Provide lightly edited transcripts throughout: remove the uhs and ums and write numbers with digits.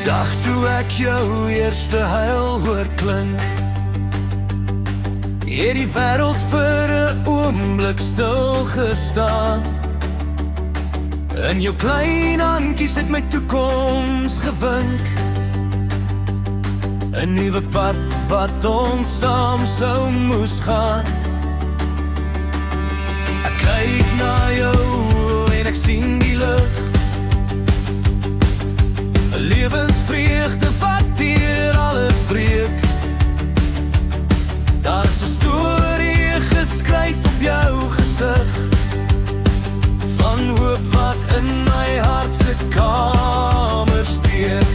Dag toe ek jou eerste huil hoor klink, het die wêreld vir 'n oomblik stil gestaan. In jou klein handjies het my toekoms gewink, 'n nuwe pad wat ons saam sou moes gaan. Ek kyk na jou en ek sien die lig, 'n lewensvreugde wat deur alles breek. Daar is 'n storie geskryf op jou gesig, van hoop wat in my hart se kamer steek.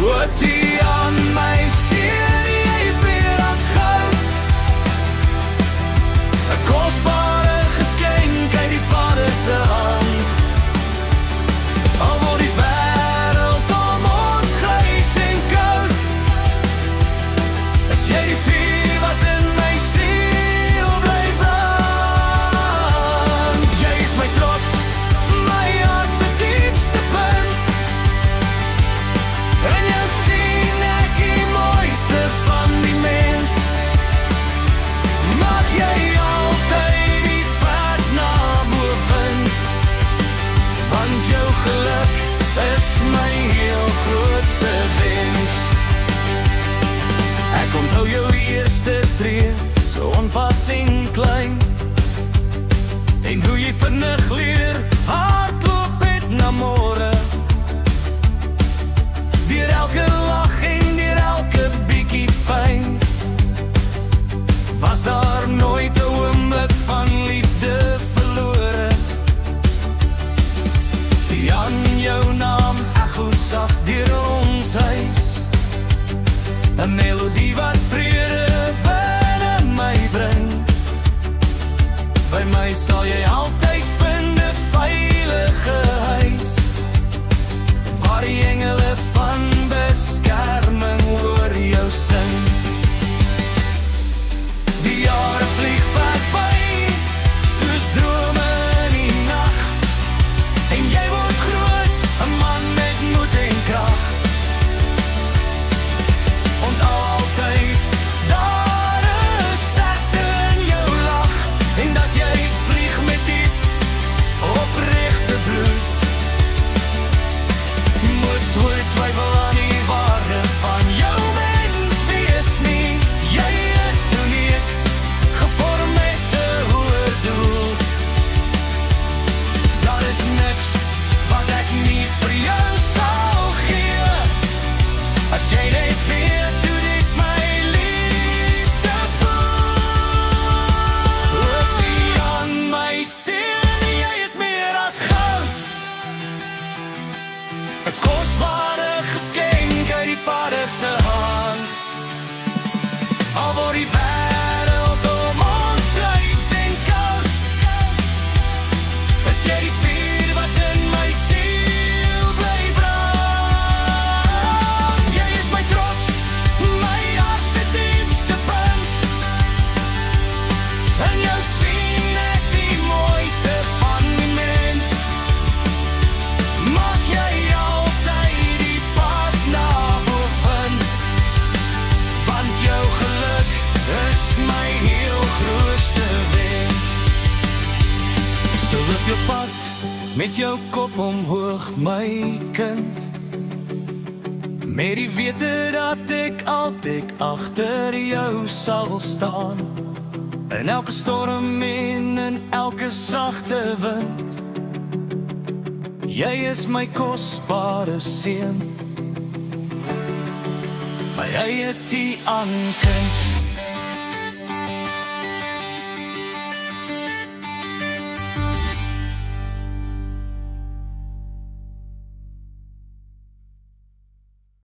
Wat jy aan my seun, jy is meer as goud, 'n kosbare geskenk uit die Vader se hand. Al word die wêreld om ons grys en koud, is jy die vuur wat in my siel bly brand. Jy is my trots, my hart se diepste punt, en jou sien ek die mooiste van die mens. Mag jy altyd die pad na bo vind, want jou geluk is my heel grootste wens. Ek onthou jou eerste tree, so onvas en klein, en hoe jy vinnig leer hardloop het na môre. Deur elke lag en deur elke bietjie pyn, was daar nooit 'n oomblik van liefde verlore. Die aan jou naam echo sag deur ons huis, 'n melodie wat vrede binne my bring. By my sal jy altyd vind 'n veilige huis, waar die engele van beskerming oor jou sing. Die jare vlieg verby, soos drome in die nag, en jy word groot, 'n man met moed en krag. Want altyd daar is sterkte in jou lach, en dat jy vlieg met diep opregte bloed. Moet ooit twyfel aan die waarde van jou mens wees nie. Jy is uniek, gevorm met 'n hoër doel. Daar is niks wat ek nie vir jou sal gee, as jy net weet hoe dit my liefde voel. Wat jy aan my seun, jy is meer as goud, 'n kosbare geskenk uit die Vader se hand. Al word die wêreld om ons dryf en koud, is jy die vuur wat in my siel bly brand. Jy is my trots, my hart se diepste punt, en jou sien ek die mooiste van die mens. Mag jy altyd die pad na bo vind, want jou geluk is my heel grootste wens. So loop jou pad met jou kop omhoog, my kind, met die wete dat ek altyd agter jou sal staan, in elke storm en in elke sagte wind. Jy is my kosbare seun, my eie die aankind.